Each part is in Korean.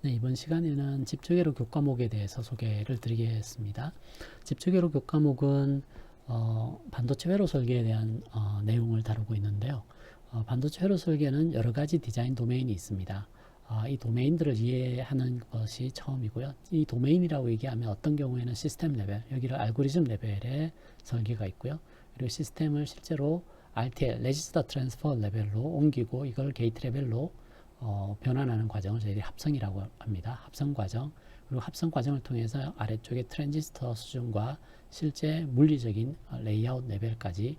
네, 이번 시간에는 집적회로 교과목에 대해서 소개를 드리겠습니다. 집적회로 교과목은 반도체 회로 설계에 대한 내용을 다루고 있는데요. 반도체 회로 설계는 여러 가지 디자인 도메인이 있습니다. 이 도메인들을 이해하는 것이 처음이고요. 이 도메인이라고 얘기하면 어떤 경우에는 시스템 레벨, 여기를 알고리즘 레벨의 설계가 있고요. 그리고 시스템을 실제로 RTL, 레지스터 트랜스퍼 레벨로 옮기고 이걸 게이트 레벨로 변환하는 과정을 저희들이 합성이라고 합니다. 합성 과정. 그리고 합성 과정을 통해서 아래쪽에 트랜지스터 수준과 실제 물리적인 레이아웃 레벨까지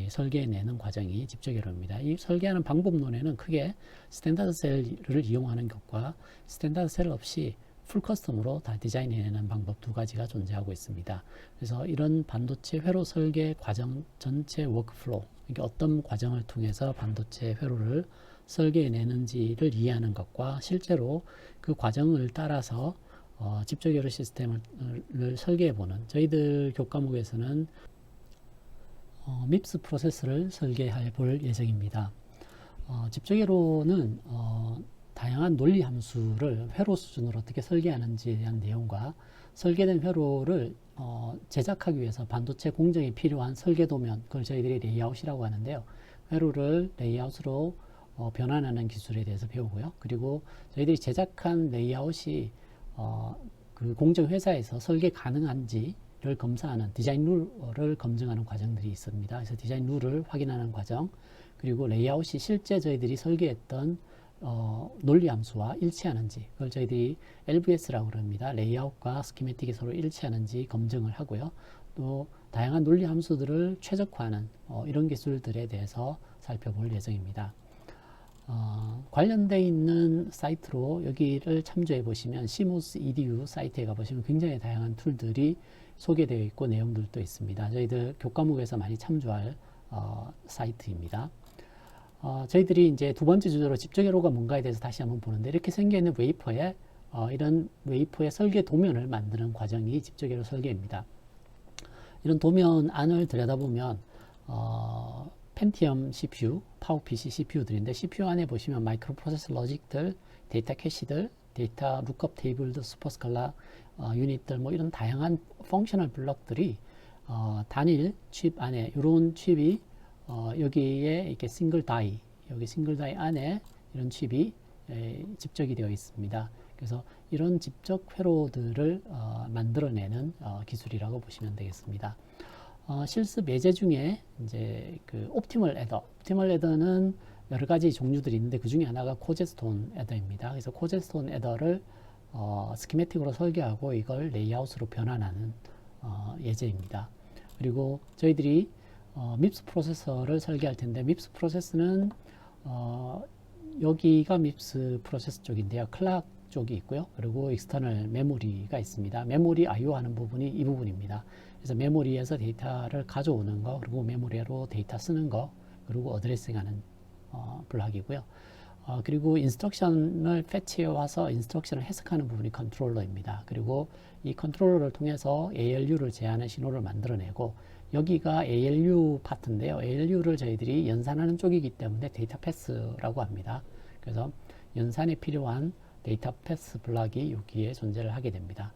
설계해내는 과정이 집적회로입니다. 이 설계하는 방법론에는 크게 스탠다드 셀을 이용하는 것과 스탠다드 셀 없이 풀 커스텀으로 다 디자인해내는 방법 두 가지가 존재하고 있습니다. 그래서 이런 반도체 회로 설계 과정 전체 워크플로우, 이게 어떤 과정을 통해서 반도체 회로를 설계해내는지를 이해하는 것과 실제로 그 과정을 따라서 집적회로 시스템을 설계해보는, 저희들 교과목에서는 밉스 프로세스를 설계해 볼 예정입니다. 집적회로는 다양한 논리 함수를 회로 수준으로 어떻게 설계하는지에 대한 내용과 설계된 회로를 제작하기 위해서 반도체 공정에 필요한 설계 도면, 그걸 저희들이 레이아웃이라고 하는데요. 회로를 레이아웃으로 변환하는 기술에 대해서 배우고요. 그리고 저희들이 제작한 레이아웃이 그 공정 회사에서 설계 가능한지를 검사하는 디자인 룰을 검증하는 과정들이 있습니다. 그래서 디자인 룰을 확인하는 과정, 그리고 레이아웃이 실제 저희들이 설계했던 논리 함수와 일치하는지, 그걸 저희들이 LVS라고 그럽니다. 레이아웃과 스키매틱이 서로 일치하는지 검증을 하고요. 또 다양한 논리 함수들을 최적화하는 이런 기술들에 대해서 살펴볼 예정입니다. 관련되어 있는 사이트로 여기를 참조해 보시면 CMOS EDU 사이트에 가보시면 굉장히 다양한 툴들이 소개되어 있고 내용들도 있습니다. 저희들 교과목에서 많이 참조할 사이트입니다. 저희들이 이제 두 번째 주제로 집적회로가 뭔가에 대해서 다시 한번 보는데, 이렇게 생겨있는 웨이퍼에 이런 웨이퍼의 설계 도면을 만드는 과정이 집적회로 설계입니다. 이런 도면 안을 들여다보면 펜티엄 CPU, 파워PC CPU들인데, CPU 안에 보시면 마이크로 프로세서 로직들, 데이터 캐시들, 데이터 룩업 테이블들, 슈퍼스칼라 유닛들, 뭐 이런 다양한 펑셔널 블럭들이 단일 칩 안에, 이런 칩이 여기에 이렇게 싱글 다이, 여기 싱글 다이 안에 이런 칩이 집적이 되어 있습니다. 그래서 이런 집적 회로들을 만들어내는 기술이라고 보시면 되겠습니다. 실습 예제 중에 이제 그 옵티멀 애더는 여러 가지 종류들이 있는데 그 중에 하나가 코제스톤 애더입니다. 그래서 코제스톤 애더를 스키매틱으로 설계하고 이걸 레이아웃으로 변환하는 예제입니다. 그리고 저희들이 밉스 프로세서를 설계할 텐데, 밉스 프로세서는 여기가 밉스 프로세서 쪽인데요. 클락 쪽이 있고요. 그리고 익스터널 메모리가 있습니다. 메모리 I/O 하는 부분이 이 부분입니다. 그래서 메모리에서 데이터를 가져오는 거, 그리고 메모리로 데이터 쓰는 거, 그리고 어드레싱하는 블록이고요. 그리고 인스트럭션을 패치해 와서 인스트럭션을 해석하는 부분이 컨트롤러입니다. 그리고 이 컨트롤러를 통해서 ALU를 제한하는 신호를 만들어내고, 여기가 ALU 파트인데요. ALU를 저희들이 연산하는 쪽이기 때문에 데이터 패스라고 합니다. 그래서 연산에 필요한 데이터 패스 블록이 여기에 존재를 하게 됩니다.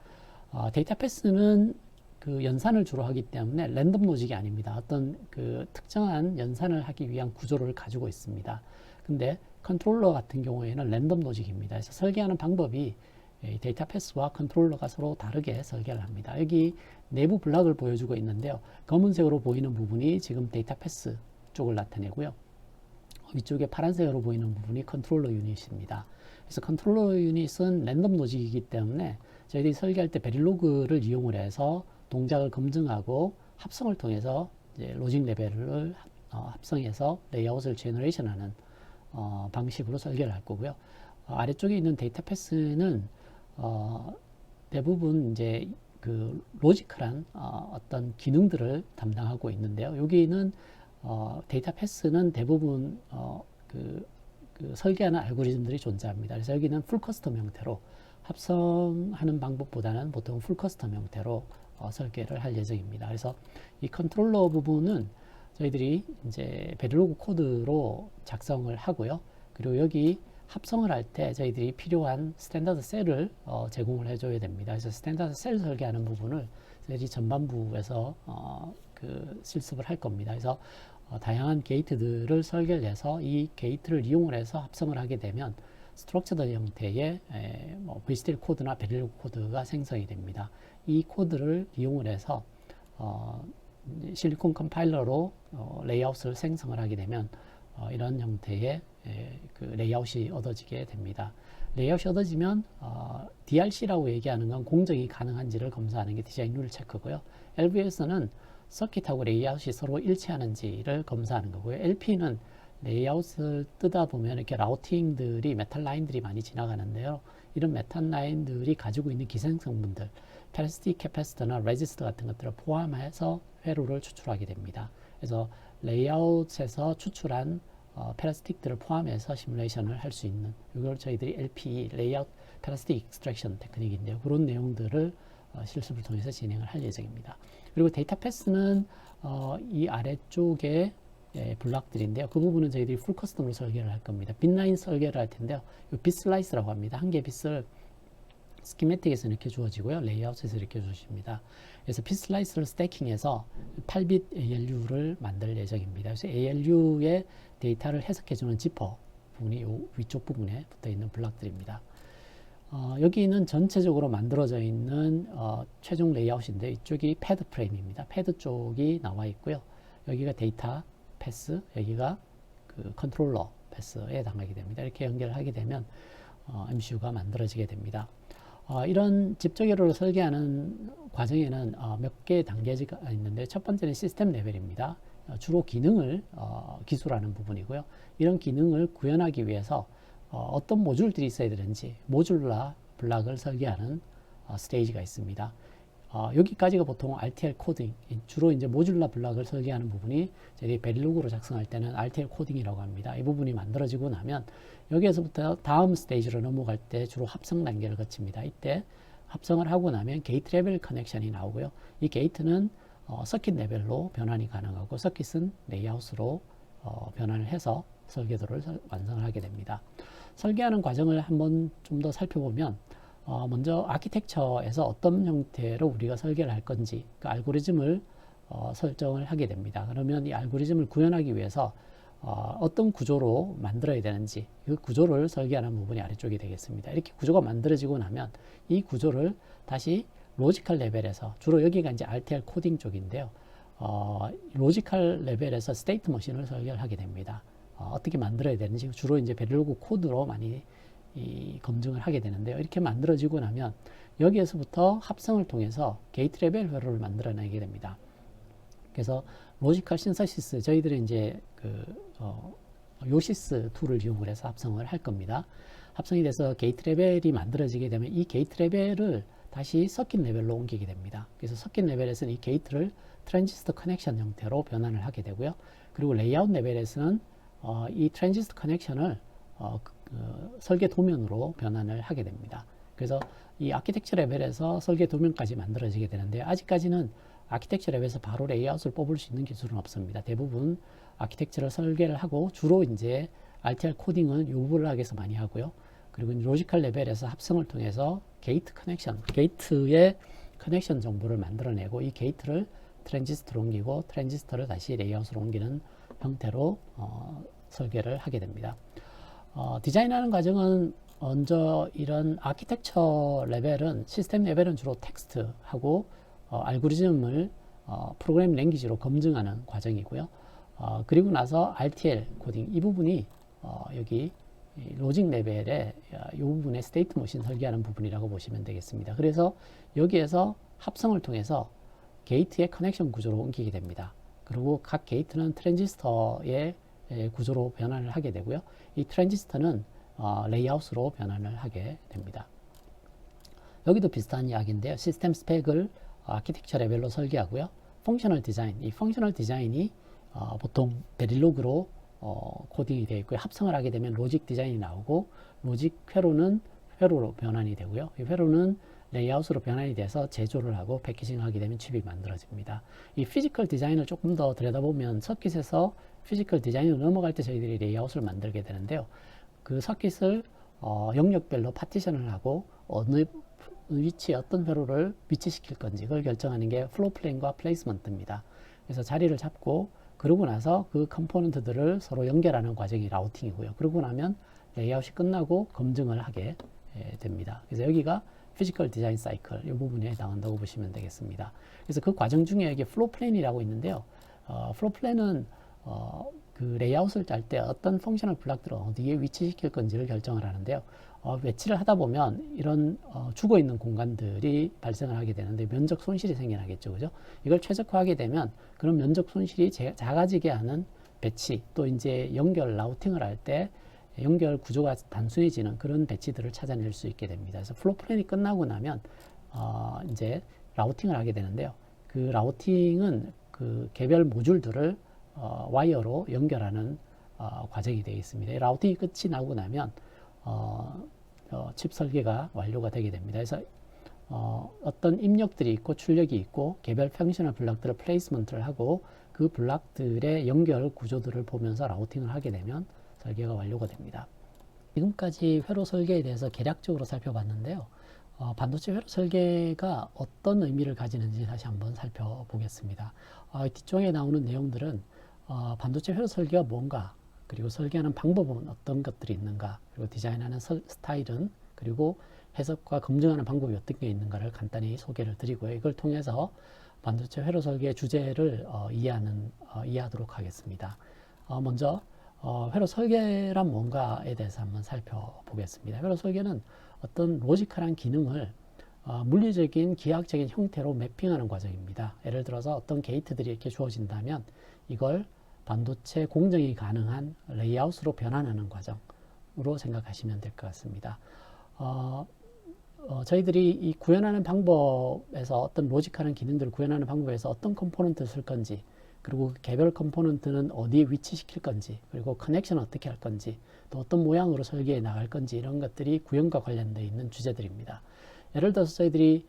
데이터 패스는 그 연산을 주로 하기 때문에 랜덤 로직이 아닙니다. 어떤 그 특정한 연산을 하기 위한 구조를 가지고 있습니다. 근데 컨트롤러 같은 경우에는 랜덤 로직입니다. 그래서 설계하는 방법이 데이터 패스와 컨트롤러가 서로 다르게 설계를 합니다. 여기 내부 블록을 보여주고 있는데요. 검은색으로 보이는 부분이 지금 데이터 패스 쪽을 나타내고요. 위쪽에 파란색으로 보이는 부분이 컨트롤러 유닛입니다. 그래서 컨트롤러 유닛은 랜덤 로직이기 때문에 저희들이 설계할 때 베릴로그를 이용을 해서 동작을 검증하고 합성을 통해서 이제 로직 레벨을 합성해서 레이아웃을 제너레이션하는 방식으로 설계를 할 거고요. 아래쪽에 있는 데이터 패스는 대부분 이제 그 로지컬한 어떤 기능들을 담당하고 있는데요. 여기는 데이터 패스는 대부분 그 설계하는 알고리즘들이 존재합니다. 그래서 여기는 풀 커스텀 형태로 합성하는 방법보다는 보통 풀 커스텀 형태로 설계를 할 예정입니다. 그래서 이 컨트롤러 부분은 저희들이 이제 베릴로그 코드로 작성을 하고요. 그리고 여기 합성을 할 때 저희들이 필요한 스탠다드 셀을 제공을 해줘야 됩니다. 그래서 스탠다드 셀 설계하는 부분을 저희들이 전반부에서 그 실습을 할 겁니다. 그래서 다양한 게이트들을 설계를 해서 이 게이트를 이용을 해서 합성을 하게 되면 스트럭처드 형태의 뭐 VCTL 코드나 베릴로그 코드가 생성이 됩니다. 이 코드를 이용을 해서 실리콘 컴파일러로 레이아웃을 생성을 하게 되면 이런 형태의 그 레이아웃이 얻어지게 됩니다. 레이아웃이 얻어지면 DRC라고 얘기하는 건 공정이 가능한지를 검사하는 게 디자인 룰 체크고요. LVS는 서킷하고 레이아웃이 서로 일치하는지를 검사하는 거고요. LP는 레이아웃을 뜨다 보면 이렇게 라우팅들이 메탈 라인들이 많이 지나가는데요. 이런 메탈 라인들이 가지고 있는 기생성분들, 패러시틱 캐패시터나 레지스터 같은 것들을 포함해서 회로를 추출하게 됩니다. 그래서 레이아웃에서 추출한 패러시틱들을 포함해서 시뮬레이션을 할 수 있는, 이걸 저희들이 LPE, 레이아웃 패러시틱 익스트랙션 테크닉인데요. 그런 내용들을 실습을 통해서 진행을 할 예정입니다. 그리고 데이터 패스는 이 아래쪽에 블록들인데요. 그 부분은 저희들이 풀 커스텀으로 설계를 할 겁니다. 빗라인 설계를 할 텐데요. 빗 슬라이스라고 합니다. 한 개의 빗을 스키매틱에서 이렇게 주어지고요. 레이아웃에서 이렇게 주어집니다. 그래서 빗 슬라이스를 스태킹해서 8빗 ALU를 만들 예정입니다. 그래서 ALU의 데이터를 해석해주는 지퍼 부분이 이 위쪽 부분에 붙어 있는 블록들입니다. 여기는 전체적으로 만들어져 있는 최종 레이아웃인데 이쪽이 패드 프레임입니다. 패드 쪽이 나와 있고요. 여기가 데이터 패스, 여기가 그 컨트롤러 패스에 해당하게 됩니다. 이렇게 연결을 하게 되면 MCU가 만들어지게 됩니다. 이런 집적회로를 설계하는 과정에는 몇 개의 단계가 있는데 첫 번째는 시스템 레벨입니다. 주로 기능을 기술하는 부분이고요. 이런 기능을 구현하기 위해서 어떤 모듈들이 있어야 되는지 모듈라 블록을 설계하는 스테이지가 있습니다. 여기까지가 보통 RTL 코딩, 주로 이제 모듈라 블록을 설계하는 부분이 저희 베릴로그로 작성할 때는 RTL 코딩이라고 합니다. 이 부분이 만들어지고 나면 여기에서부터 다음 스테이지로 넘어갈 때 주로 합성 단계를 거칩니다. 이때 합성을 하고 나면 게이트 레벨 커넥션이 나오고요. 이 게이트는 서킷 레벨로 변환이 가능하고 서킷은 레이아웃으로 변환을 해서 설계도를 완성을 하게 됩니다. 설계하는 과정을 한번 좀 더 살펴보면 먼저 아키텍처에서 어떤 형태로 우리가 설계를 할 건지 그 알고리즘을 설정을 하게 됩니다. 그러면 이 알고리즘을 구현하기 위해서 어떤 구조로 만들어야 되는지 그 구조를 설계하는 부분이 아래쪽이 되겠습니다. 이렇게 구조가 만들어지고 나면 이 구조를 다시 로지컬 레벨에서 주로 여기가 이제 RTL 코딩 쪽인데요. 로지컬 레벨에서 스테이트 머신을 설계를 하게 됩니다. 어떻게 만들어야 되는지 주로 이제 베릴로그 코드로 많이 검증을 하게 되는데요. 이렇게 만들어지고 나면 여기에서부터 합성을 통해서 게이트 레벨 회로를 만들어내게 됩니다. 그래서 로지컬 신서시스 저희들이 이제 요시스 툴을 이용을 해서 합성을 할 겁니다. 합성이 돼서 게이트 레벨이 만들어지게 되면 이 게이트 레벨을 다시 서킷 레벨로 옮기게 됩니다. 그래서 서킷 레벨에서는 이 게이트를 트랜지스터 커넥션 형태로 변환을 하게 되고요. 그리고 레이아웃 레벨에서는 이 트랜지스터 커넥션을 설계 도면으로 변환을 하게 됩니다. 그래서 이 아키텍처 레벨에서 설계 도면까지 만들어지게 되는데 아직까지는 아키텍처 레벨에서 바로 레이아웃을 뽑을 수 있는 기술은 없습니다. 대부분 아키텍처를 설계를 하고 주로 이제 RTL 코딩은 요 블록에서 많이 하고요. 그리고 로지컬 레벨에서 합성을 통해서 게이트 커넥션, 게이트의 커넥션 정보를 만들어내고 이 게이트를 트랜지스터로 옮기고 트랜지스터를 다시 레이아웃으로 옮기는 형태로 설계를 하게 됩니다. 디자인하는 과정은 먼저 이런 아키텍처 레벨은 시스템 레벨은 주로 텍스트하고 알고리즘을 프로그래밍 랭귀지로 검증하는 과정이고요. 그리고 나서 RTL 코딩 이 부분이 여기 로직 레벨의 이 부분의 스테이트 머신 설계하는 부분이라고 보시면 되겠습니다. 그래서 여기에서 합성을 통해서 게이트의 커넥션 구조로 옮기게 됩니다. 그리고 각 게이트는 트랜지스터의 구조로 변환을 하게 되고요. 이 트랜지스터는 레이아웃으로 변환을 하게 됩니다. 여기도 비슷한 이야기인데요. 시스템 스펙을 아키텍처 레벨로 설계하고요. 펑셔널 디자인, 이 펑셔널 디자인이 보통 베릴로그로 코딩이 되어 있고요. 합성을 하게 되면 로직 디자인이 나오고 로직 회로는 회로로 변환이 되고요. 이 회로는 레이아웃으로 변환이 돼서 제조를 하고 패키징을 하게 되면 칩이 만들어집니다. 이 피지컬 디자인을 조금 더 들여다보면 서킷에서 피지컬 디자인으로 넘어갈 때 저희들이 레이아웃을 만들게 되는데요. 그 서킷을 영역별로 파티션을 하고 어느 위치에 어떤 회로를 위치시킬 건지 그걸 결정하는 게 플로우 플랜과 플레이스먼트입니다. 그래서 자리를 잡고 그러고 나서 그 컴포넌트들을 서로 연결하는 과정이 라우팅이고요. 그러고 나면 레이아웃이 끝나고 검증을 하게 됩니다. 그래서 여기가 피지컬 디자인 사이클 이 부분에 해당한다고 보시면 되겠습니다. 그래서 그 과정 중에 여기 플로우 플랜이라고 있는데요. 플로우 플랜은 그 레이아웃을 짤 때 어떤 펑셔널 블록들을 어디에 위치시킬 건지를 결정을 하는데요. 배치를 하다 보면 이런 죽어 있는 공간들이 발생을 하게 되는데 면적 손실이 생겨나겠죠, 그죠? 이걸 최적화하게 되면 그런 면적 손실이 작아지게 하는 배치 또 이제 연결 라우팅을 할 때 연결 구조가 단순해지는 그런 배치들을 찾아낼 수 있게 됩니다. 그래서 플로우 플랜이 끝나고 나면 이제 라우팅을 하게 되는데요. 그 라우팅은 그 개별 모듈들을 와이어로 연결하는 과정이 되어 있습니다. 라우팅이 끝이 나고 나면 칩 설계가 완료가 되게 됩니다. 그래서 어떤 입력들이 있고 출력이 있고 개별 펑셔널 블록들을 플레이스먼트를 하고 그 블록들의 연결 구조들을 보면서 라우팅을 하게 되면 설계가 완료가 됩니다. 지금까지 회로 설계에 대해서 개략적으로 살펴봤는데요. 반도체 회로 설계가 어떤 의미를 가지는지 다시 한번 살펴보겠습니다. 뒤쪽에 나오는 내용들은 반도체 회로 설계가 뭔가, 그리고 설계하는 방법은 어떤 것들이 있는가, 그리고 디자인하는 스타일은, 그리고 해석과 검증하는 방법이 어떤 게 있는가를 간단히 소개를 드리고요. 이걸 통해서 반도체 회로 설계의 주제를 이해하도록 하겠습니다. 먼저 회로 설계란 뭔가에 대해서 한번 살펴보겠습니다. 회로 설계는 어떤 로지컬한 기능을 물리적인 기하학적인 형태로 매핑하는 과정입니다. 예를 들어서 어떤 게이트들이 이렇게 주어진다면 이걸 반도체 공정이 가능한 레이아웃으로 변환하는 과정으로 생각하시면 될 것 같습니다. 저희들이 이 구현하는 방법에서 어떤 로지컬한 기능들을 구현하는 방법에서 어떤 컴포넌트를 쓸 건지, 그리고 개별 컴포넌트는 어디에 위치시킬 건지, 그리고 커넥션을 어떻게 할 건지, 또 어떤 모양으로 설계해 나갈 건지, 이런 것들이 구현과 관련되어 있는 주제들입니다. 예를 들어서 저희들이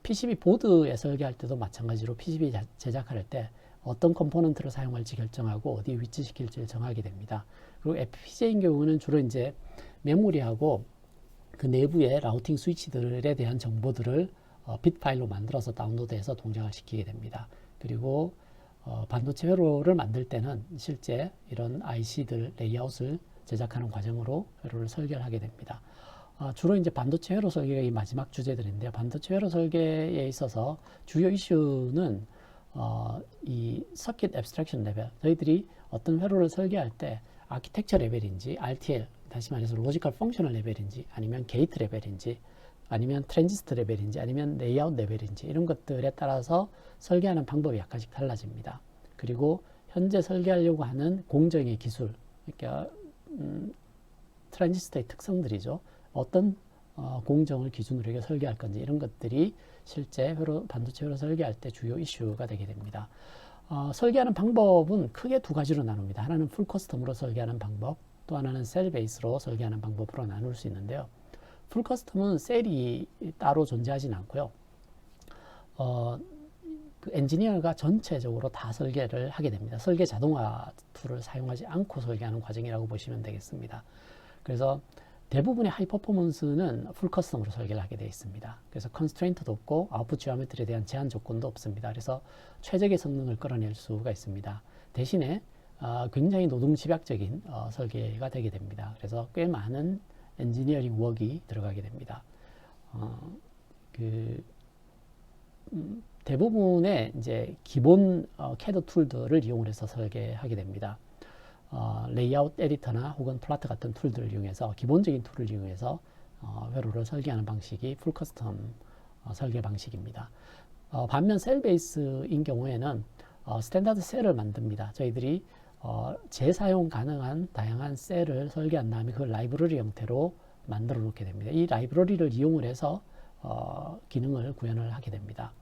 PCB 보드에 설계할 때도 마찬가지로 PCB 제작할 때 어떤 컴포넌트를 사용할지 결정하고 어디에 위치시킬지를 정하게 됩니다. 그리고 FPGA인 경우는 주로 이제 메모리하고 그 내부의 라우팅 스위치들에 대한 정보들을 빗 파일로 만들어서 다운로드해서 동작을 시키게 됩니다. 그리고 반도체 회로를 만들 때는 실제 이런 IC들 레이아웃을 제작하는 과정으로 회로를 설계를 하게 됩니다. 주로 이제 반도체 회로 설계가 이 마지막 주제들인데요. 반도체 회로 설계에 있어서 주요 이슈는 이 서킷 앱스트랙션 레벨, 저희들이 어떤 회로를 설계할 때 아키텍처 레벨인지 RTL, 다시 말해서 로지컬 펑셔널 레벨인지, 아니면 게이트 레벨인지, 아니면 트랜지스터 레벨인지, 아니면 레이아웃 레벨인지, 이런 것들에 따라서 설계하는 방법이 약간씩 달라집니다. 그리고 현재 설계하려고 하는 공정의 기술, 그러니까 트랜지스터의 특성들이죠. 어떤 공정을 기준으로 이렇게 설계할 건지, 이런 것들이 실제 반도체 회로 설계할 때 주요 이슈가 되게 됩니다. 설계하는 방법은 크게 두 가지로 나눕니다. 하나는 풀 커스텀으로 설계하는 방법, 또 하나는 셀 베이스로 설계하는 방법으로 나눌 수 있는데요. 풀 커스텀은 셀이 따로 존재하진 않고요. 그 엔지니어가 전체적으로 다 설계를 하게 됩니다. 설계 자동화 툴을 사용하지 않고 설계하는 과정이라고 보시면 되겠습니다. 그래서 대부분의 하이 퍼포먼스는 풀 커스텀으로 설계를 하게 되어 있습니다. 그래서 컨스트레인트도 없고 아웃풋 지오메트리에 대한 제한 조건도 없습니다. 그래서 최적의 성능을 끌어낼 수가 있습니다. 대신에 굉장히 노동 집약적인 설계가 되게 됩니다. 그래서 꽤 많은 엔지니어링 웍이 들어가게 됩니다. 대부분의 이제 기본 CAD 툴들을 이용해서 설계하게 됩니다. 레이아웃 에디터나 혹은 플라트 같은 툴들을 이용해서, 기본적인 툴을 이용해서 회로를 설계하는 방식이 풀 커스텀 설계 방식입니다. 반면 셀 베이스인 경우에는 스탠다드 셀을 만듭니다. 저희들이 재사용 가능한 다양한 셀을 설계한 다음에 그걸 라이브러리 형태로 만들어 놓게 됩니다. 이 라이브러리를 이용을 해서 기능을 구현을 하게 됩니다.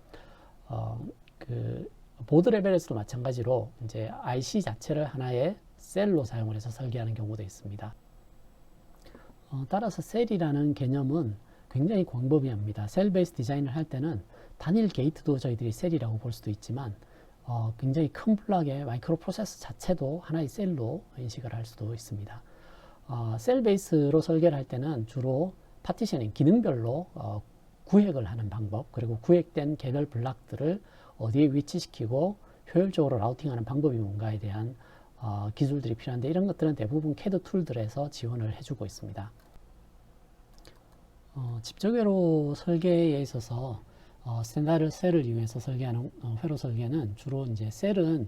그 보드 레벨에서도 마찬가지로 이제 IC 자체를 하나의 셀로 사용을 해서 설계하는 경우도 있습니다. 따라서 셀이라는 개념은 굉장히 광범위합니다. 셀 베이스 디자인을 할 때는 단일 게이트도 저희들이 셀이라고 볼 수도 있지만 굉장히 큰 블록의 마이크로 프로세서 자체도 하나의 셀로 인식을 할 수도 있습니다. 셀 베이스로 설계를 할 때는 주로 파티셔닝, 기능별로 구획을 하는 방법, 그리고 구획된 개별 블록들을 어디에 위치시키고 효율적으로 라우팅하는 방법이 뭔가에 대한 기술들이 필요한데, 이런 것들은 대부분 CAD 툴들에서 지원을 해주고 있습니다. 집적회로 설계에 있어서 스탠다드 셀을 이용해서 설계하는 회로 설계는 주로 이제 셀은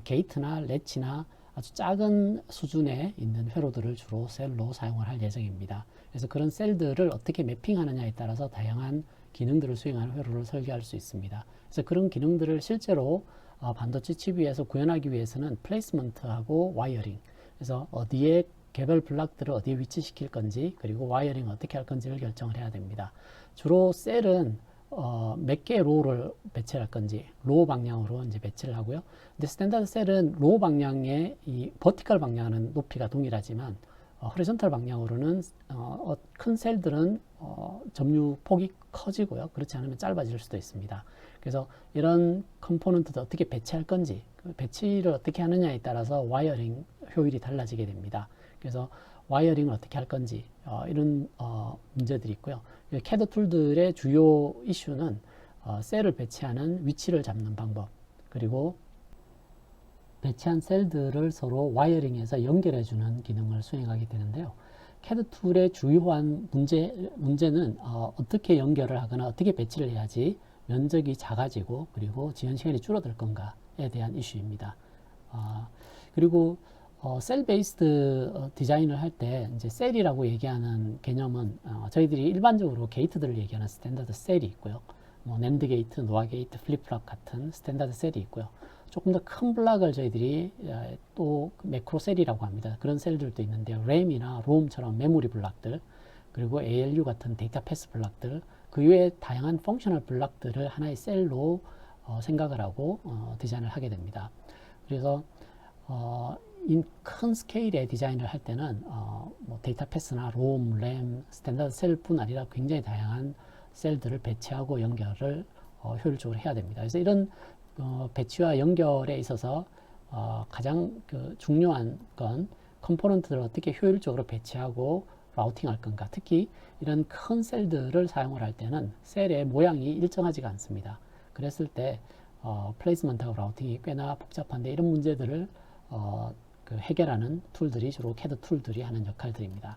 게이트나 렛치나 아주 작은 수준에 있는 회로들을 주로 셀로 사용을 할 예정입니다. 그래서 그런 셀들을 어떻게 매핑하느냐에 따라서 다양한 기능들을 수행하는 회로를 설계할 수 있습니다. 그래서 그런 기능들을 실제로 반도체 칩 위에서 구현하기 위해서는 플레이스먼트하고 와이어링, 그래서 어디에 개별 블록들을 어디에 위치시킬 건지, 그리고 와이어링 어떻게 할 건지를 결정을 해야 됩니다. 주로 셀은 몇 개의 로우를 배치할 건지 로우 방향으로 이제 배치를 하고요. 근데 스탠다드 셀은 로우 방향의 이 버티컬 방향은 높이가 동일하지만 호리존탈 방향으로는 큰 셀들은 점유 폭이 커지고요. 그렇지 않으면 짧아질 수도 있습니다. 그래서 이런 컴포넌트도 어떻게 배치할 건지, 배치를 어떻게 하느냐에 따라서 와이어링 효율이 달라지게 됩니다. 그래서 와이어링을 어떻게 할 건지 이런 문제들이 있고요. CAD 툴들의 주요 이슈는 셀을 배치하는 위치를 잡는 방법, 그리고 배치한 셀들을 서로 와이어링해서 연결해주는 기능을 수행하게 되는데요. CAD 툴의 주요한 문제는 어떻게 연결을 하거나 어떻게 배치를 해야지 면적이 작아지고 그리고 지연 시간이 줄어들 건가에 대한 이슈입니다. 그리고 셀 베이스드 디자인을 할 때 이제 셀이라고 얘기하는 개념은 저희들이 일반적으로 게이트들을 얘기하는 스탠다드 셀이 있고요. 뭐 낸드 게이트, 노아 게이트, 플립플랍 같은 스탠다드 셀이 있고요. 조금 더 큰 블록을 저희들이 또 매크로 셀이라고 합니다. 그런 셀들도 있는데요. 램이나 롬처럼 메모리 블록들, 그리고 ALU 같은 데이터 패스 블록들, 그 외에 다양한 펑셔널 블록들을 하나의 셀로 생각을 하고 디자인을 하게 됩니다. 그래서 큰 스케일의 디자인을 할 때는 뭐 데이터 패스나 롬, 램, 스탠다드 셀뿐 아니라 굉장히 다양한 셀들을 배치하고 연결을 효율적으로 해야 됩니다. 그래서 이런 배치와 연결에 있어서 가장 중요한 건 컴포넌트들을 어떻게 효율적으로 배치하고 라우팅할 건가. 특히 이런 큰 셀들을 사용을 할 때는 셀의 모양이 일정하지가 않습니다. 그랬을 때 플레이스먼트하고 라우팅이 꽤나 복잡한데, 이런 문제들을 해결하는 툴들이 주로 CAD 툴들이 하는 역할들입니다.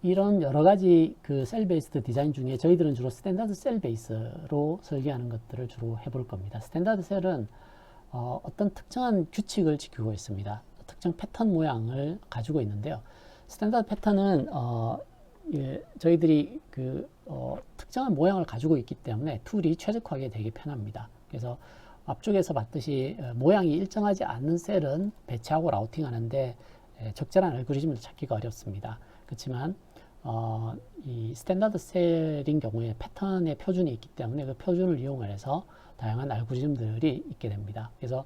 이런 여러 가지 셀 베이스드 디자인 중에 저희들은 주로 스탠다드 셀 베이스로 설계하는 것들을 주로 해볼 겁니다. 스탠다드 셀은 어떤 특정한 규칙을 지키고 있습니다. 특정 패턴 모양을 가지고 있는데요. 스탠다드 패턴은 저희들이 특정한 모양을 가지고 있기 때문에 툴이 최적화하기 되게 편합니다. 그래서 앞쪽에서 봤듯이 모양이 일정하지 않는 셀은 배치하고 라우팅 하는데 적절한 알고리즘을 찾기가 어렵습니다. 그렇지만 이 스탠다드 셀인 경우에 패턴의 표준이 있기 때문에 그 표준을 이용해서 다양한 알고리즘들이 있게 됩니다. 그래서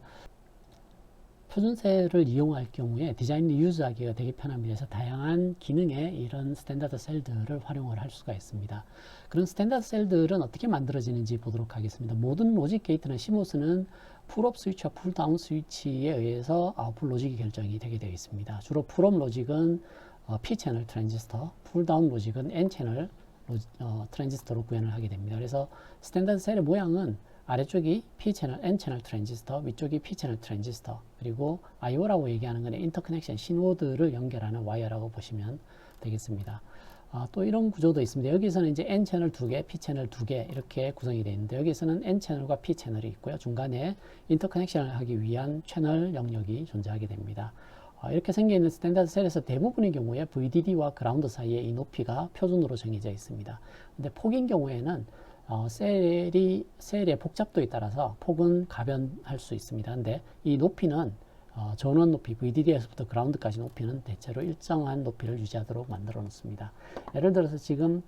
표준 셀을 이용할 경우에 디자인 리유즈하기가 되게 편합니다. 그래서 다양한 기능에 이런 스탠다드 셀들을 활용을 할 수가 있습니다. 그런 스탠다드 셀들은 어떻게 만들어지는지 보도록 하겠습니다. 모든 로직 게이트나 CMOS는 풀업 스위치와 풀다운 스위치에 의해서 아웃풋 로직이 결정이 되게 되어 있습니다. 주로 풀업 로직은 P 채널 트랜지스터, 풀다운 로직은 N 채널 트랜지스터로 구현을 하게 됩니다. 그래서 스탠다드 셀의 모양은 아래쪽이 P채널, N채널 트랜지스터, 위쪽이 P채널 트랜지스터, 그리고 IO라고 얘기하는 건 인터커넥션, 신호들을 연결하는 와이어라고 보시면 되겠습니다. 또 이런 구조도 있습니다. 여기서는 이제 N채널 2개, P채널 2개 이렇게 구성이 되어 있는데, 여기서는 N채널과 P채널이 있고요. 중간에 인터커넥션을 하기 위한 채널 영역이 존재하게 됩니다. 이렇게 생겨있는 스탠다드 셀에서 대부분의 경우에 VDD와 그라운드 사이에 이 높이가 표준으로 정해져 있습니다. 근데 폭인 경우에는 셀의 복잡도에 따라서 폭은 가변할 수 있습니다. 근데 이 높이는 전원 높이, VDD에서부터 그라운드까지 높이는 대체로 일정한 높이를 유지하도록 만들어 놓습니다. 예를 들어서 지금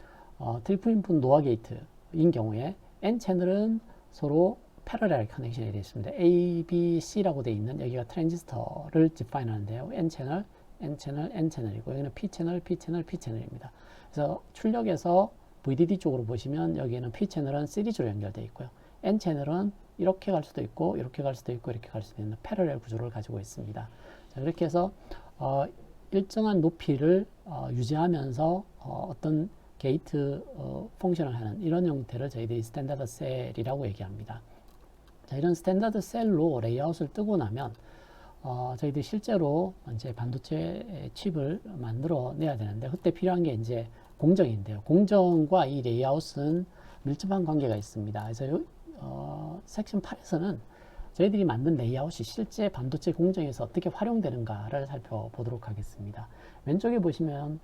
트리플 인풋 노아 게이트인 경우에 N채널은 서로 패러렐 커넥션이 되어 있습니다. A, B, C라고 되어 있는 여기가 트랜지스터를 디파인 하는데요. N채널, N채널, N채널이고, 여기는 P채널, P채널, P채널입니다. 그래서 출력에서 VDD 쪽으로 보시면 여기에는 P채널은 시리즈로 연결되어 있고요. N채널은 이렇게 갈 수도 있고 이렇게 갈 수도 있고 이렇게 갈 수도 있는 패러렐 구조를 가지고 있습니다. 자, 그렇게 해서 일정한 높이를 유지하면서 어떤 게이트 펑션을 하는 이런 형태를 저희들이 스탠다드 셀이라고 얘기합니다. 자, 이런 스탠다드 셀로 레이아웃을 뜨고 나면 저희들이 실제로 이제 반도체 칩을 만들어 내야 되는데 그때 필요한 게 이제 공정인데요. 공정과 이 레이아웃은 밀접한 관계가 있습니다. 그래서 섹션 8에서는 저희들이 만든 레이아웃이 실제 반도체 공정에서 어떻게 활용되는가를 살펴보도록 하겠습니다. 왼쪽에 보시면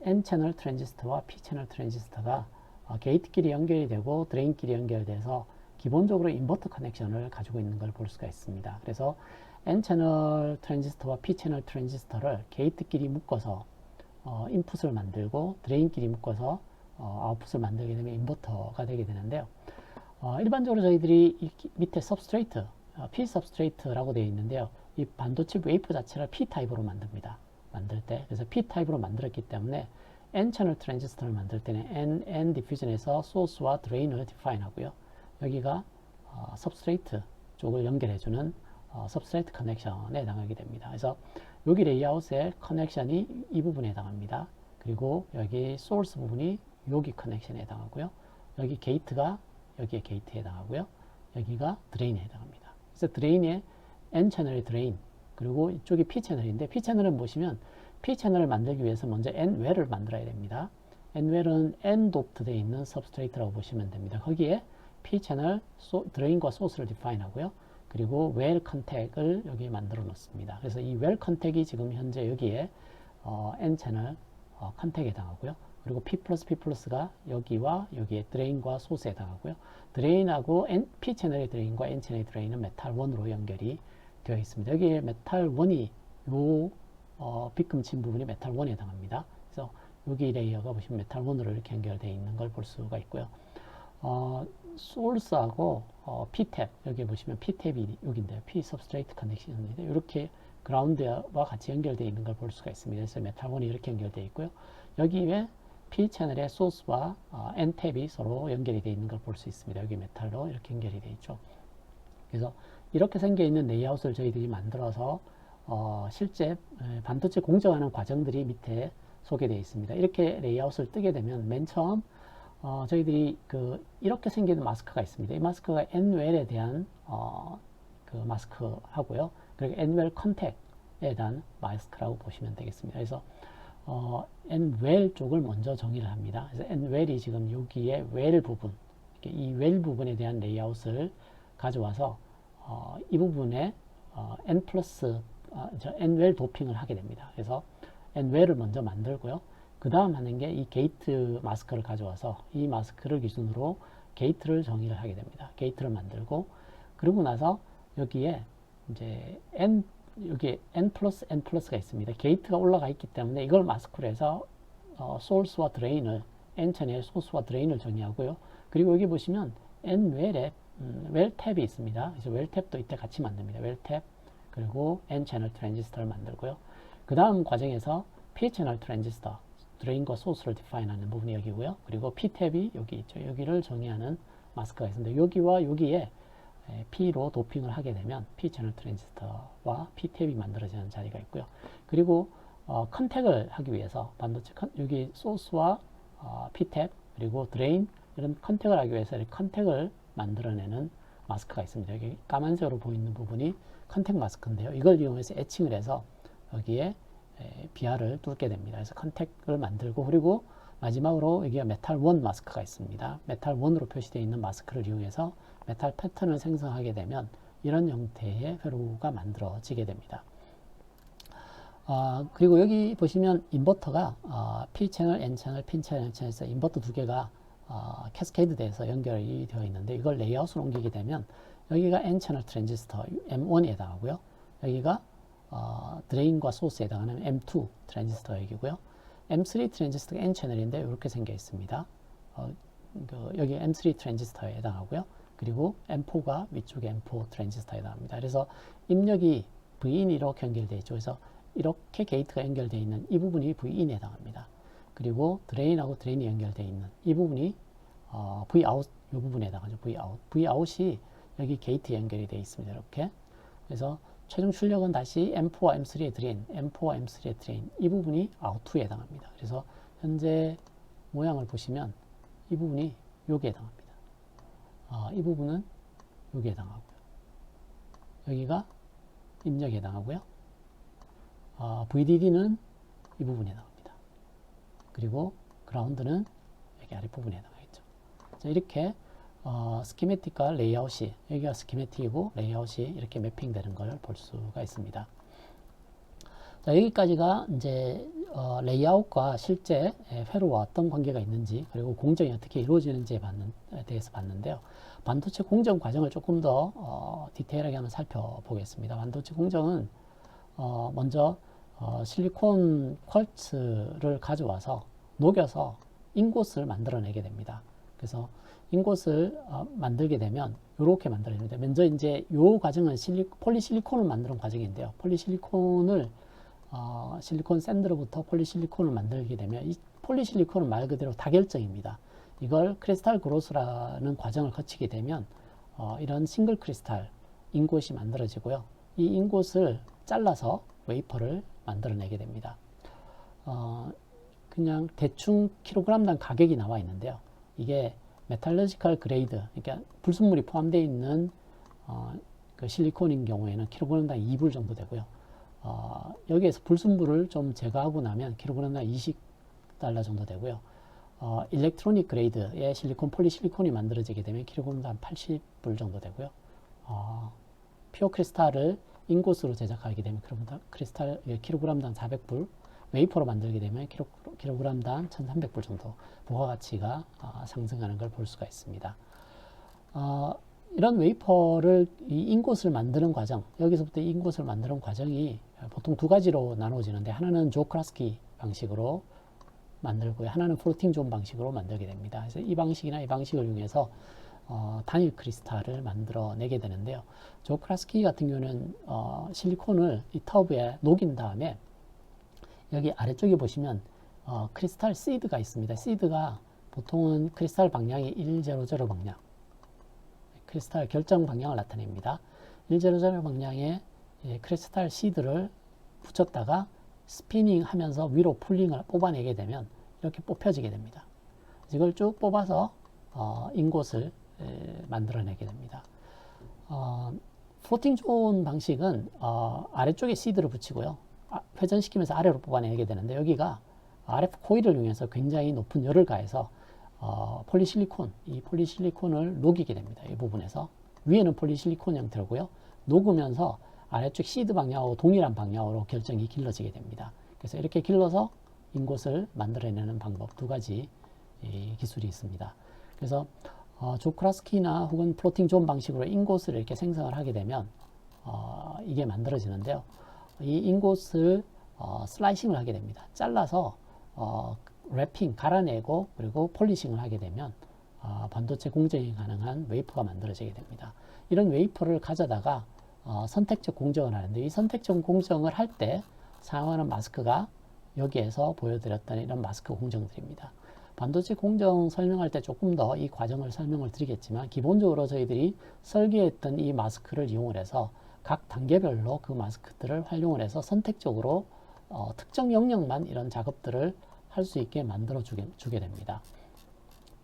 N채널 트랜지스터와 P채널 트랜지스터가 게이트끼리 연결이 되고 드레인끼리 연결돼서 기본적으로 인버터 커넥션을 가지고 있는 걸 볼 수가 있습니다. 그래서 N채널 트랜지스터와 P채널 트랜지스터를 게이트끼리 묶어서 인풋을 만들고 드레인끼리 묶어서 아웃풋을 만들게 되면 인버터가 되게 되는데요. 일반적으로 저희들이 이 밑에 substrate, P substrate라고 되어 있는데요. 이 반도체 웨이프 자체를 P 타입으로 만듭니다. 만들 때. 그래서 P 타입으로 만들었기 때문에 N채널 트랜지스터를 만들 때는 N 디퓨전에서 소스와 드레인을 디파인 하고요. 여기가 substrate 쪽을 연결해주는 substrate 커넥션에 해당하게 됩니다. 그래서 여기 레이아웃의 커넥션이 이 부분에 해당합니다. 그리고 여기 소스 부분이 여기 커넥션에 해당하고요. 여기 게이트가 여기에 게이트에 해당하고요. 여기가 드레인에 해당합니다. 그래서 드레인의 N채널의 드레인 그리고 이쪽이 P채널인데 P채널은 보시면 P채널을 만들기 위해서 먼저 N웰을 만들어야 됩니다. N웰은 N-도프트 되어 있는 substrate라고 보시면 됩니다. 거기에 P채널 드레인과 소스를 디파인 하고요. 그리고 웰 컨택을 여기에 만들어 놓습니다. 그래서 이 웰 컨택이 지금 현재 여기에 N채널 컨택에 해당하고요. 그리고 P 플러스가 여기와 여기에 드레인과 소스에 해당하고요. 드레인하고 P채널의 드레인과 N채널의 드레인은 메탈 1으로 연결이 되어 있습니다. 여기에 메탈 1이 빗금 친 부분이 메탈 1에 해당합니다. 그래서 여기 레이어가 보시면 메탈 1으로 이렇게 연결되어 있는 걸 볼 수가 있고요. 소스하고 P-탭 여기 보시면 P-탭이 여기인데요. P substrate connection인데 이렇게 그라운드와 같이 연결되어 있는 걸 볼 수가 있습니다. 그래서 메탈 1이 이렇게 연결되어 있고요. 여기에 P 채널의 소스와 N-탭이 서로 연결이 되어 있는 걸 볼 수 있습니다. 여기 메탈로 이렇게 연결이 되어 있죠. 그래서 이렇게 생겨 있는 레이아웃을 저희들이 만들어서 실제 반도체 공정하는 과정들이 밑에 소개되어 있습니다. 이렇게 레이아웃을 뜨게 되면 맨 처음 저희들이 이렇게 생기는 마스크가 있습니다. 이 마스크가 N웰에 대한 그 마스크 하고요. 그리고 N웰 컨택에 대한 마스크라고 보시면 되겠습니다. 그래서 N웰 쪽을 먼저 정의를 합니다. 그래서 N웰이 지금 여기에 웰 부분, 이 웰 부분에 대한 레이아웃을 가져와서 이 부분에 N웰 도핑을 하게 됩니다. 그래서 N웰을 먼저 만들고요. 그 다음 하는 게 이 게이트 마스크를 가져와서 이 마스크를 기준으로 게이트를 정의를 하게 됩니다. 게이트를 만들고 그러고 나서 여기에 이제 여기 N+N+가 있습니다. 게이트가 올라가 있기 때문에 이걸 마스크로 해서 소스와 드레인을 N채널의 소스와 드레인을 정의하고요. 그리고 여기 보시면 N웰에 웰탭이 있습니다. 그래서 웰탭도 이때 같이 만듭니다. 웰탭 그리고 N채널 트랜지스터를 만들고요. 그 다음 과정에서 P채널 트랜지스터 드레인과 소스를 디파인하는 부분이 여기고요. 그리고 P-탭이 여기 있죠. 여기를 정의하는 마스크가 있습니다. 여기와 여기에 P로 도핑을 하게 되면 P채널 트랜지스터와 P-탭이 만들어지는 자리가 있고요. 그리고 컨택을 하기 위해서 반도체 여기 소스와 P-탭 그리고 드레인 이런 컨택을 하기 위해서 컨택을 만들어내는 마스크가 있습니다. 여기 까만색으로 보이는 부분이 컨택 마스크인데요. 이걸 이용해서 애칭을 해서 여기에 비하를 뚫게 됩니다. 그래서 컨택을 만들고 그리고 마지막으로 여기가 메탈 1 마스크가 있습니다. 메탈 1으로 표시되어 있는 마스크를 이용해서 메탈 패턴을 생성하게 되면 이런 형태의 회로가 만들어지게 됩니다. 그리고 여기 보시면 인버터가 P채널, N채널, P채널, N채널에서 인버터 두 개가 캐스케이드 돼서 연결이 되어 있는데 이걸 레이아웃으로 옮기게 되면 여기가 N채널 트랜지스터 M1에 해당하고요. 여기가 드레인과 소스에 해당하는 M2 트랜지스터 여기고요. M3 트랜지스터가 N채널인데 이렇게 생겨 있습니다. 여기 M3 트랜지스터에 해당하고요. 그리고 M4가 위쪽에 M4 트랜지스터에 해당합니다. 그래서 입력이 V인이 이렇게 연결되어 있죠. 그래서 이렇게 게이트가 연결되어 있는 이 부분이 V인에 해당합니다. 그리고 드레인하고 드레인이 연결되어 있는 이 부분이 Vout 이 부분에 해당하죠. Vout. Vout이 여기 게이트 연결이 되어 있습니다. 이렇게. 그래서 최종 출력은 다시 M4와 M3의 드레인, M4와 M3의 드레인, 이 부분이 아웃2에 해당합니다. 그래서 현재 모양을 보시면 이 부분이 여기에 해당합니다. 이 부분은 여기에 해당하고요. 여기가 입력에 해당하고요. VDD는 이 부분에 해당합니다. 그리고 그라운드는 여기 아랫부분에 해당하겠죠. 자, 이렇게 스키매틱과 레이아웃이, 여기가 스키매틱이고 레이아웃이 이렇게 매핑되는 걸 볼 수가 있습니다. 자, 여기까지가 이제 레이아웃과 실제 회로와 어떤 관계가 있는지, 그리고 공정이 어떻게 이루어지는지에 대해서 봤는데요. 반도체 공정 과정을 조금 더 디테일하게 한번 살펴보겠습니다. 반도체 공정은 먼저 실리콘 쿼츠를 가져와서 녹여서 인곳을 만들어내게 됩니다. 그래서 인곳을 만들게 되면 이렇게 만들어냅니다. 먼저 이제 이 과정은 폴리실리콘을 만드는 과정인데요. 폴리실리콘을 실리콘 샌드로부터 폴리실리콘을 만들게 되면 이 폴리실리콘은 말 그대로 다결정입니다. 이걸 크리스탈 그로스라는 과정을 거치게 되면 이런 싱글 크리스탈 인곳이 만들어지고요. 이 인곳을 잘라서 웨이퍼를 만들어내게 됩니다. 그냥 대충 킬로그램당 가격이 나와 있는데요. 이게 메탈러지컬 그레이드, 그러니까 불순물이 포함되어 있는 그 실리콘인 경우에는 킬로그램당 2불 정도 되고요. 여기에서 불순물을 좀 제거하고 나면 킬로그램당 20달러 정도 되고요. 일렉트로닉 그레이드의 실리콘, 폴리실리콘이 만들어지게 되면 킬로그램당 80불 정도 되고요. 피어 크리스탈을 인곳으로 제작하게 되면 킬로그램당 400불, 웨이퍼로 만들게 되면 킬로그램당 1300불 정도 부가가치가 상승하는 걸 볼 수가 있습니다. 이런 웨이퍼를 이 인곳을 만드는 과정, 여기서부터 인곳을 만드는 과정이 보통 두 가지로 나눠지는데, 하나는 조 크라스키 방식으로 만들고요, 하나는 플로팅 존 방식으로 만들게 됩니다. 그래서 이 방식이나 이 방식을 이용해서 단일 크리스탈을 만들어내게 되는데요. 조 크라스키 같은 경우는 실리콘을 이 터브에 녹인 다음에 여기 아래쪽에 보시면 크리스탈 시드가 있습니다. 시드가 보통은 크리스탈 방향이 100 방향, 크리스탈 결정 방향을 나타냅니다. 100 방향에 크리스탈 시드를 붙였다가 스피닝 하면서 위로 풀링을 뽑아내게 되면 이렇게 뽑혀지게 됩니다. 이걸 쭉 뽑아서 인곳을 만들어내게 됩니다. 플로팅 존 방식은 아래쪽에 시드를 붙이고요, 회전시키면서 아래로 뽑아내게 되는데, 여기가 RF 코일을 이용해서 굉장히 높은 열을 가해서 이 폴리실리콘을 녹이게 됩니다. 이 부분에서 위에는 폴리실리콘 형태로고요, 녹으면서 아래쪽 시드 방향하고 동일한 방향으로 결정이 길러지게 됩니다. 그래서 이렇게 길러서 인곳을 만들어내는 방법, 두 가지 기술이 있습니다. 그래서 조 크라스키나 혹은 플로팅 존 방식으로 인곳을 이렇게 생성을 하게 되면 이게 만들어지는데요. 이 인곳을 슬라이싱을 하게 됩니다. 잘라서 랩핑, 갈아내고 그리고 폴리싱을 하게 되면 반도체 공정이 가능한 웨이퍼가 만들어지게 됩니다. 이런 웨이퍼를 가져다가 선택적 공정을 하는데, 이 선택적 공정을 할 때 사용하는 마스크가 여기에서 보여드렸던 이런 마스크 공정들입니다. 반도체 공정 설명할 때 조금 더 이 과정을 설명을 드리겠지만, 기본적으로 저희들이 설계했던 이 마스크를 이용을 해서 각 단계별로 그 마스크들을 활용을 해서 선택적으로 특정 영역만 이런 작업들을 할 수 있게 만들어 주게 됩니다.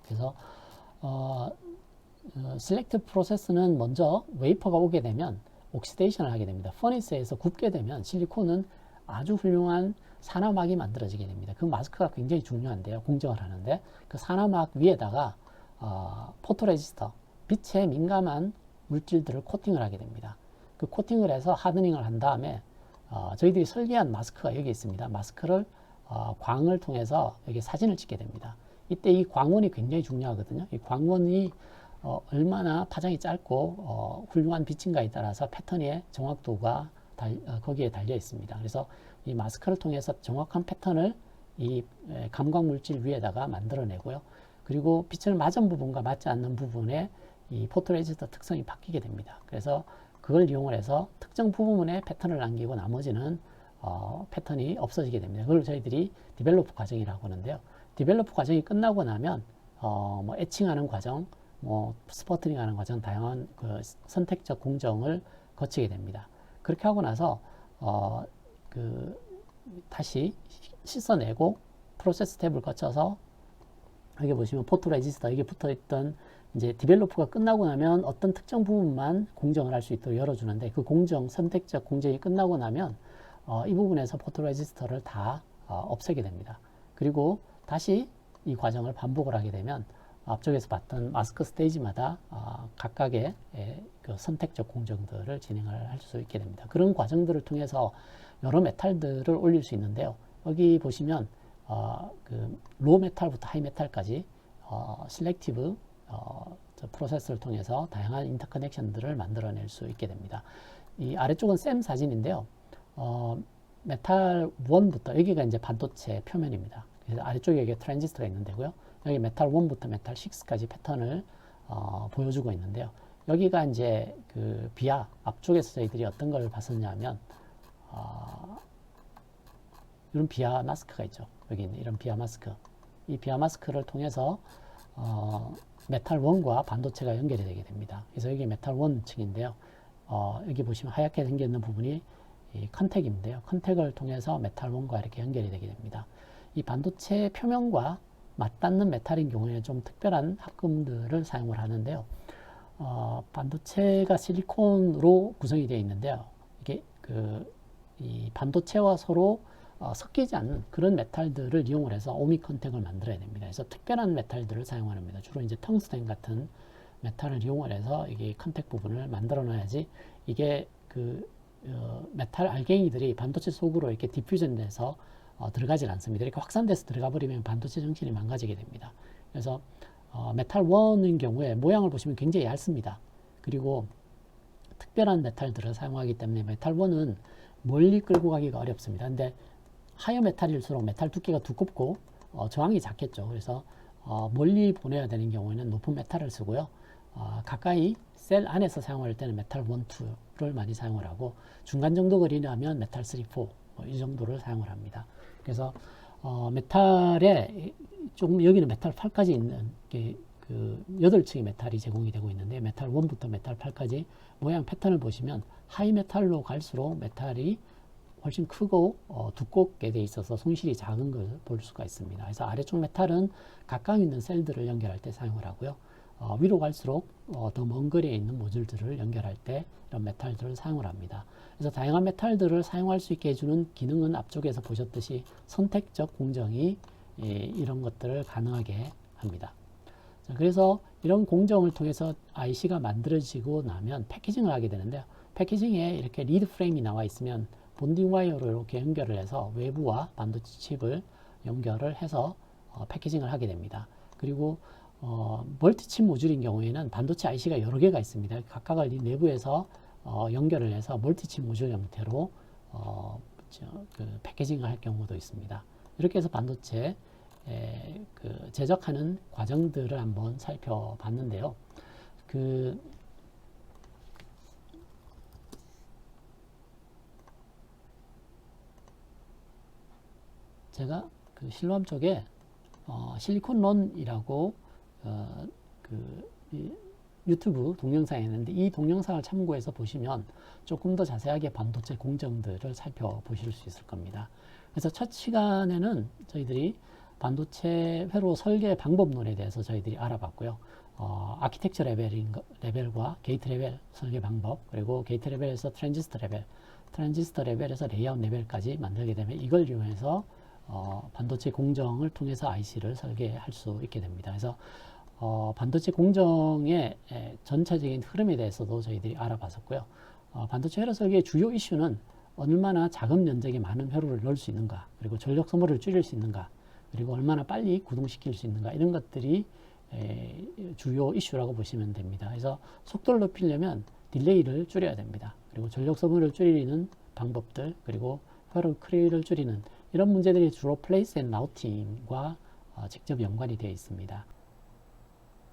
그래서 셀렉트 프로세스는 먼저 웨이퍼가 오게 되면 옥시데이션을 하게 됩니다. 퍼니스에서 굽게 되면 실리콘은 아주 훌륭한 산화막이 만들어지게 됩니다. 그 마스크가 굉장히 중요한데요, 공정을 하는데 그 산화막 위에다가 포토레지스터, 빛에 민감한 물질들을 코팅을 하게 됩니다. 그 코팅을 해서 하드닝을 한 다음에 저희들이 설계한 마스크가 여기 있습니다. 마스크를 광을 통해서 여기 사진을 찍게 됩니다. 이때 이 광원이 굉장히 중요하거든요. 이 광원이 얼마나 파장이 짧고 훌륭한 빛인가에 따라서 패턴의 정확도가 거기에 달려 있습니다. 그래서 이 마스크를 통해서 정확한 패턴을 이 감광 물질 위에다가 만들어내고요. 그리고 빛을 맞은 부분과 맞지 않는 부분에 이 포토레지스터 특성이 바뀌게 됩니다. 그래서 그걸 이용을 해서 특정 부분에 패턴을 남기고 나머지는 패턴이 없어지게 됩니다. 그걸 저희들이 디벨로프 과정이라고 하는데요. 디벨로프 과정이 끝나고 나면 뭐 에칭하는 과정, 뭐 스퍼트링 하는 과정, 다양한 그 선택적 공정을 거치게 됩니다. 그렇게 하고 나서 그 다시 씻어내고 프로세스 스텝을 거쳐서 여기 보시면 포토 레지스터 이게 붙어있던 이제 디벨로프가 끝나고 나면 어떤 특정 부분만 공정을 할 수 있도록 열어주는데 그 공정, 선택적 공정이 끝나고 나면 이 부분에서 포토 레지스터를 다 없애게 됩니다. 그리고 다시 이 과정을 반복을 하게 되면 앞쪽에서 봤던 마스크 스테이지마다 각각의 그 선택적 공정들을 진행을 할 수 있게 됩니다. 그런 과정들을 통해서 여러 메탈들을 올릴 수 있는데요. 여기 보시면 그 로 메탈부터 하이 메탈까지 셀렉티브 프로세스를 통해서 다양한 인터커넥션들을 만들어낼 수 있게 됩니다. 이 아래쪽은 샘 사진인데요. 메탈 1부터 여기가 이제 반도체 표면입니다. 그래서 아래쪽에 여기 트랜지스터가 있는 데고요. 여기 메탈 1부터 메탈 6까지 패턴을 보여주고 있는데요. 여기가 이제 그 비아 앞쪽에서 저희들이 어떤 걸 봤었냐면 이런 비아 마스크가 있죠. 여기 있는 이런 비아 마스크. 이 비아 마스크를 통해서 메탈 1과 반도체가 연결이 되게 됩니다. 그래서 여기 메탈 1 층인데요. 여기 보시면 하얗게 생겨 있는 부분이 이 컨택인데요. 컨택을 통해서 메탈 1과 이렇게 연결이 되게 됩니다. 이 반도체 표면과 맞닿는 메탈인 경우에는 좀 특별한 합금들을 사용을 하는데요. 반도체가 실리콘으로 구성이 되어 있는데요. 이게 이 반도체와 서로 섞이지 않는 그런 메탈들을 이용을 해서 오미 컨택을 만들어야 됩니다. 그래서 특별한 메탈들을 사용합니다. 주로 이제 텅스텐 같은 메탈을 이용을 해서 이게 컨택 부분을 만들어 놔야지 이게 메탈 알갱이들이 반도체 속으로 이렇게 디퓨전 돼서 들어가질 않습니다. 이렇게 확산돼서 들어가 버리면 반도체 정신이 망가지게 됩니다. 그래서 메탈 1인 경우에 모양을 보시면 굉장히 얇습니다. 그리고 특별한 메탈들을 사용하기 때문에 메탈 1은 멀리 끌고 가기가 어렵습니다. 근데 하이어 메탈일수록 메탈 두께가 두껍고 저항이 작겠죠. 그래서 멀리 보내야 되는 경우에는 높은 메탈을 쓰고요. 가까이 셀 안에서 사용할 때는 메탈 1, 2를 많이 사용을 하고 중간 정도 거리라면 메탈 3, 4 이 정도를 사용을 합니다. 그래서 메탈에 조금 여기는 메탈 8까지 있는 그 8층의 메탈이 제공이 되고 있는데 메탈 1부터 메탈 8까지 모양 패턴을 보시면 하이 메탈로 갈수록 메탈이 훨씬 크고 두껍게 돼 있어서 손실이 작은 걸 볼 수가 있습니다. 그래서 아래쪽 메탈은 가까이 있는 셀들을 연결할 때 사용을 하고요. 위로 갈수록 더 먼 거리에 있는 모듈들을 연결할 때 이런 메탈들을 사용을 합니다. 그래서 다양한 메탈들을 사용할 수 있게 해주는 기능은 앞쪽에서 보셨듯이 선택적 공정이 이런 것들을 가능하게 합니다. 자, 그래서 이런 공정을 통해서 IC가 만들어지고 나면 패키징을 하게 되는데요. 패키징에 이렇게 리드 프레임이 나와 있으면 본딩 와이어로 이렇게 연결을 해서 외부와 반도체 칩을 연결을 해서 패키징을 하게 됩니다. 그리고 멀티칩 모듈인 경우에는 반도체 IC가 여러 개가 있습니다. 각각을 내부에서 연결을 해서 멀티칩 모듈 형태로 패키징을 할 경우도 있습니다. 이렇게 해서 반도체 제작하는 과정들을 한번 살펴봤는데요. 제가 실로암 쪽에 실리콘런이라고 유튜브 동영상이 있는데 이 동영상을 참고해서 보시면 조금 더 자세하게 반도체 공정들을 살펴보실 수 있을 겁니다. 그래서 첫 시간에는 저희들이 반도체 회로 설계 방법론에 대해서 저희들이 알아봤고요. 아키텍처 레벨과 게이트 레벨 설계 방법, 그리고 게이트 레벨에서 트랜지스터 레벨, 트랜지스터 레벨에서 레이아웃 레벨까지 만들게 되면 이걸 이용해서 반도체 공정을 통해서 IC를 설계할 수 있게 됩니다. 그래서 반도체 공정의 전체적인 흐름에 대해서도 저희들이 알아봤었고요. 반도체 회로 설계의 주요 이슈는 얼마나 작은 면적에 많은 회로를 넣을 수 있는가, 그리고 전력 소모를 줄일 수 있는가, 그리고 얼마나 빨리 구동시킬 수 있는가, 이런 것들이 주요 이슈라고 보시면 됩니다. 그래서 속도를 높이려면 딜레이를 줄여야 됩니다. 그리고 전력 소모를 줄이는 방법들, 그리고 회로 크리를 줄이는 이런 문제들이 주로 플레이스 앤 라우팅과 직접 연관이 되어 있습니다.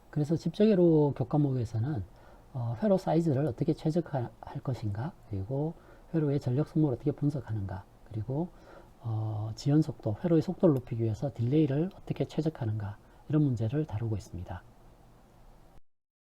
그래서 집적회로 교과목에서는 회로 사이즈를 어떻게 최적화할 것인가, 그리고 회로의 전력 소모를 어떻게 분석하는가, 그리고 지연 속도, 회로의 속도를 높이기 위해서 딜레이를 어떻게 최적화하는가, 이런 문제를 다루고 있습니다.